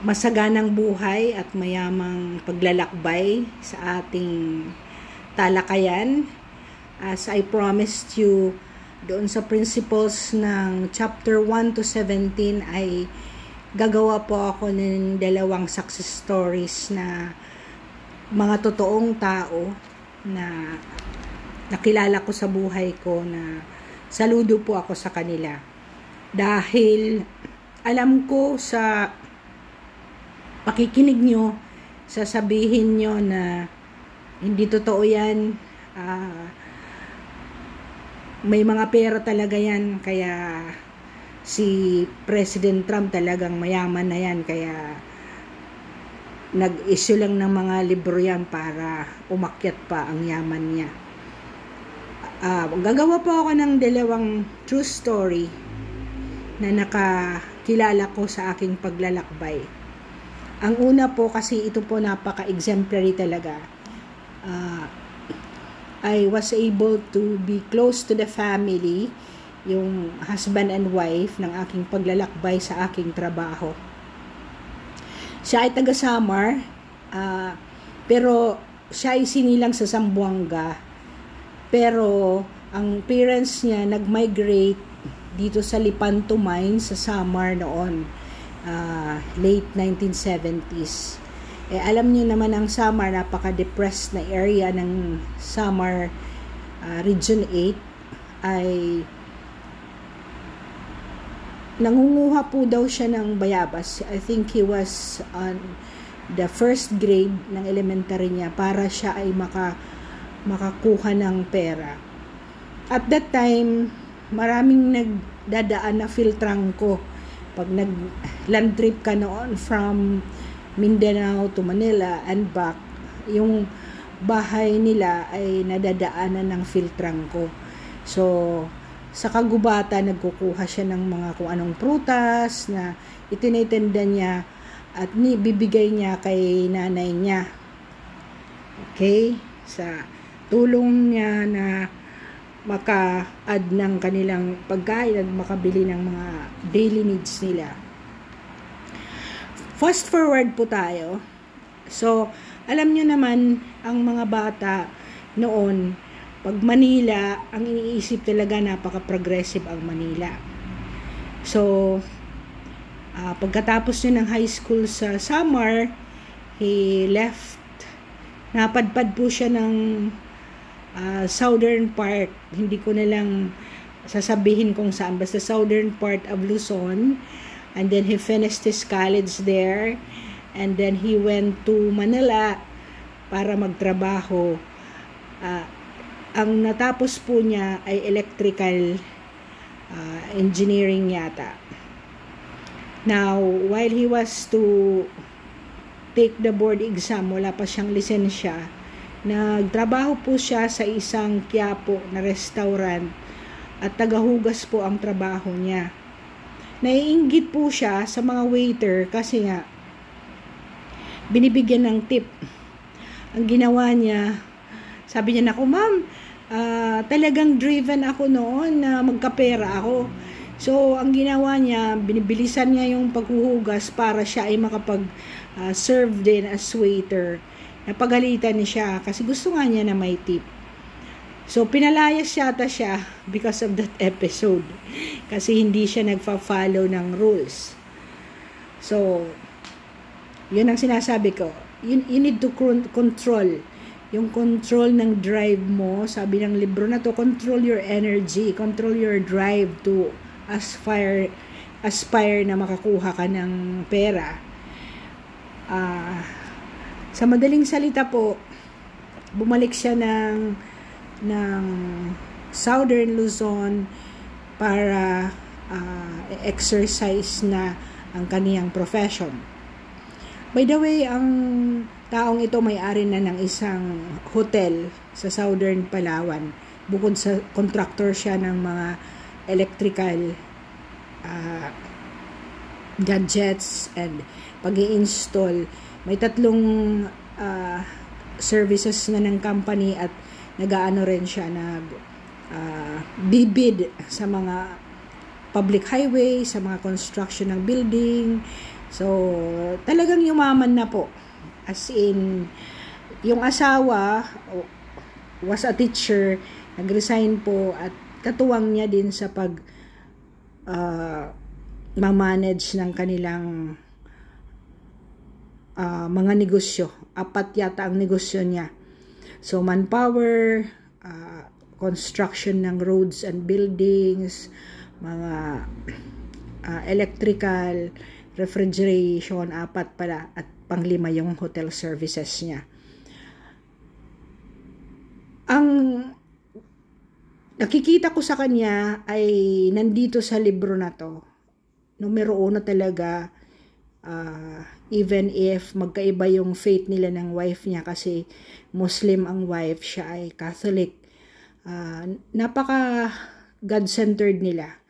masaganang buhay at mayamang paglalakbay sa ating talakayan. As I promised you, doon sa principles ng chapter 1 to 17 ay gagawa po ako ng dalawang success stories na mga totoong tao na nakilala ko sa buhay ko, na saludo po ako sa kanila. Dahil alam ko sa pakikinig nyo, sasabihin nyo na hindi totoo yan, may mga pera talaga yan, kaya si President Trump talagang mayaman na yan, kaya nag-issue lang ng mga libro yan para umakyat pa ang yaman niya. Gagawa po ako ng dalawang true story na nakakilala ko sa aking paglalakbay. Ang una po, kasi ito po napaka-exemplary talaga. I was able to be close to the family, yung husband and wife ng aking paglalakbay sa aking trabaho. Siya ay taga Samar, pero siya ay sinilang sa Zamboanga. Pero ang parents niya nag-migrate dito sa Lipanto Mine sa Samar noon, late 1970s. Alam niyo naman ang Samar, napaka-depressed na area ng Samar, Region 8, ay nangunguha po daw siya ng bayabas. I think he was on the first grade ng elementary niya para siya ay makakuha ng pera. At that time, maraming nagdadaan na filtrangko. Pag nag-land trip ka noon from Mindanao to Manila and back, yung bahay nila ay nadadaanan ng filtrangko. So, sa kagubatan, nagkukuha siya ng mga kung anong prutas na itinitenda niya at bibigay niya kay nanay niya. Okay? Sa tulong niya na maka-add ng kanilang pagkain at makabili ng mga daily needs nila. Fast forward po tayo. So, alam nyo naman, ang mga bata noon, pag Manila, ang iniisip talaga napaka-progressive ang Manila. So, pagkatapos niya ng high school sa Samar, he left. Napadpad po siya ng southern part. Hindi ko na lang sasabihin kung saan. Basta southern part of Luzon. And then he finished his college there. And then he went to Manila para magtrabaho. Ang natapos po niya ay electrical engineering yata. Now, while he was to take the board exam, wala pa siyang lisensya, nagtrabaho po siya sa isang Quiapo na restaurant at tagahugas po ang trabaho niya. Naiinggit po siya sa mga waiter kasi nga binibigyan ng tip. Ang ginawa niya, sabi niya, naku ma'am, talagang driven ako noon na magkapera ako. So, ang ginawa niya, binibilisan niya yung paghuhugas para siya ay makapag-serve din as waiter. Napagalitan niya kasi gusto nga niya na may tip. So, pinalayas yata siya because of that episode. Kasi hindi siya nagfa-follow ng rules. So, yun ang sinasabi ko. You need to control. Yung control ng drive mo, sabi ng libro na to, control your energy, control your drive to aspire na makakuha ka ng pera. Sa madaling salita po, bumalik siya ng Southern Luzon para exercise na ang kaniyang profession. By the way, ang taong ito may-ari na ng isang hotel sa Southern Palawan. Bukod sa contractor siya ng mga electrical gadgets and pag-i-install. May 3 services na ng company at nag-aano rin siya, bibid sa mga public highway, sa mga construction ng building, So, talagang yumaman na po. As in, yung asawa was a teacher, nag-resign po at katuwang niya din sa pag ma-manage ng kanilang mga negosyo. 4 yata ang negosyo niya. So, manpower, construction ng roads and buildings, mga electrical, refrigeration, 4 pala, at 5 yung hotel services niya. Ang nakikita ko sa kanya ay nandito sa libro na to. Numero 1 talaga, even if magkaiba yung faith nila ng wife niya kasi Muslim ang wife, siya ay Catholic. Napaka God-centered nila.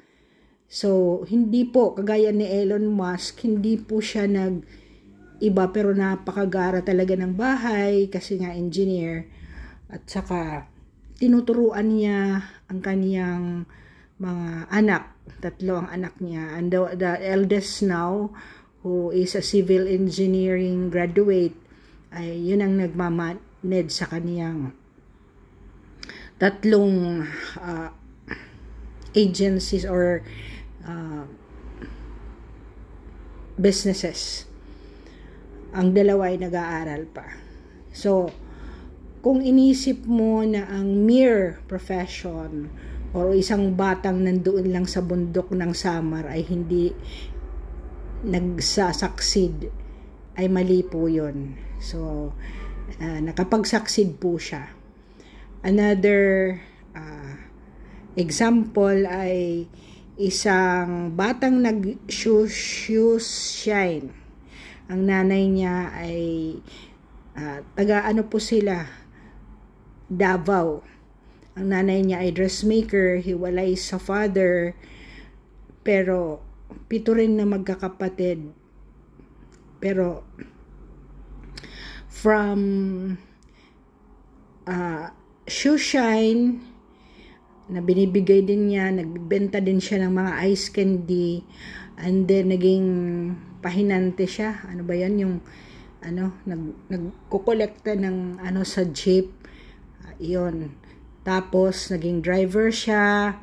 So, hindi po, kagaya ni Elon Musk, hindi po siya nag-iba pero napakagara talaga ng bahay kasi nga engineer. At saka, tinuturuan niya ang kaniyang mga anak. 3 ang anak niya. And the eldest now, who is a civil engineering graduate, ay yun ang nagmamanage sa kaniyang 3 agencies or businesses. Ang 2 ay nag-aaral pa. So, kung inisip mo na ang mere profession o isang batang nandoon lang sa bundok ng Samar ay hindi nagsasucceed, ay mali po yun. So, nakapag-succeed po siya. Another example ay isang batang nag-shoes shine. Ang nanay niya ay taga-ano po sila, Davao. Ang nanay niya ay dressmaker, hiwalay sa father, pero 7 rin na magkakapatid. Pero from shoe shine na binibigay din niya, nagbenta din siya ng mga ice candy, and then naging pahinante siya. Ano ba yan? Yung nagkukolekta ng sa jeep. Iyon. Tapos naging driver siya.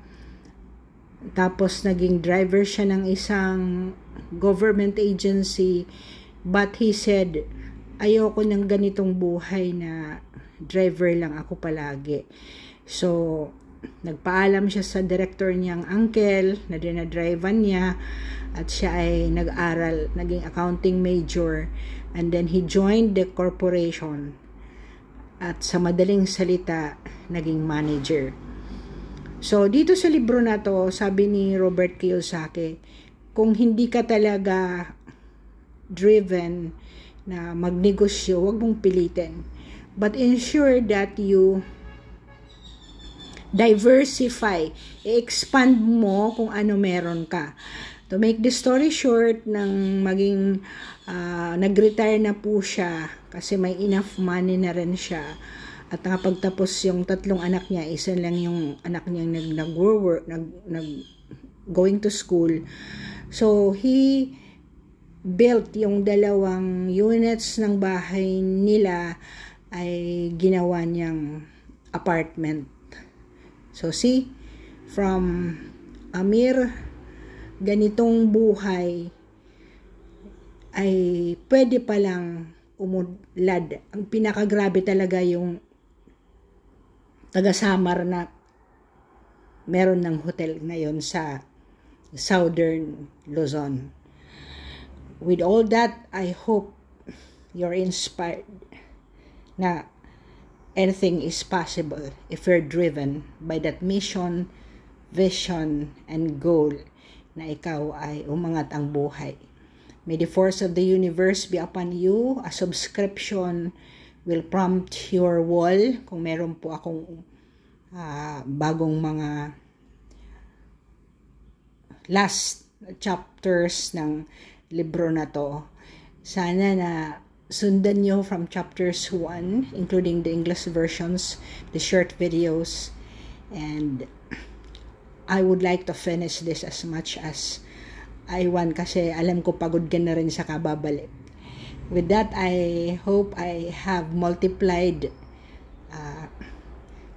Tapos naging driver siya ng isang government agency. But he said, ayoko ng ganitong buhay na driver lang ako palagi. So, nagpaalam siya sa director niyang uncle na dinadrivean niya, at siya ay nag-aral, naging accounting major, and then he joined the corporation, at sa madaling salita, naging manager. So, dito sa libro na to, sabi ni Robert Kiyosaki, kung hindi ka talaga driven na magnegosyo, huwag mong pilitin. But ensure that you diversify, i-expand mo kung ano meron ka. To make the story short, nang maging nag-retire na po siya kasi may enough money na rin siya, at nakapagtapos yung 3 anak niya, isa lang yung anak niya nag-work, going to school. So he built yung 2 units ng bahay nila, ay ginawa niyang apartment. So see, from Amir, ganitong buhay ay pwede palang umudlad. Ang pinakagrabe talaga yung taga-Samar na meron ng hotel ngayon sa Southern Luzon. With all that, I hope you're inspired na anything is possible if you're driven by that mission, vision, and goal na ikaw ay umangat ang buhay. May the force of the universe be upon you. A subscription will prompt your wall. Kung meron po akong bagong mga last chapters ng libro na to, sana na sundan nyo from chapters 1, including the English versions, the short videos, and I would like to finish this as much as Iwan, kasi alam ko pagod ka na rin sa kababalik. With that, I hope I have multiplied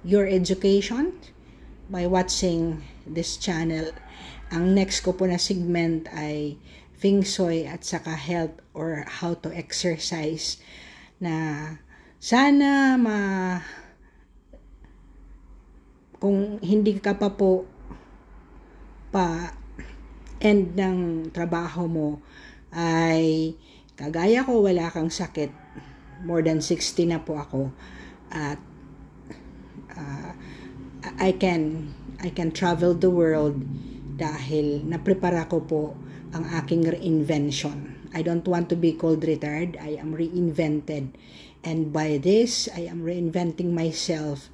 your education by watching this channel. Ang next ko po na segment ay Feng Shui at saka health or how to exercise, na sana kung hindi ka pa po end ng trabaho mo, ay kagaya ko, wala kang sakit. More than 60 na po ako. At I can travel the world dahil naprepara ko po ang aking reinvention. I don't want to be called retired. I am reinvented. And by this, I am reinventing myself,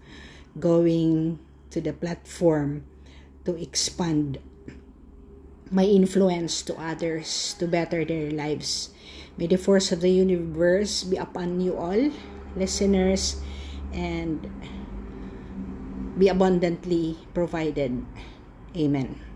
going to the platform to expand my influence to others to better their lives. May the force of the universe be upon you all, listeners, and be abundantly provided. Amen.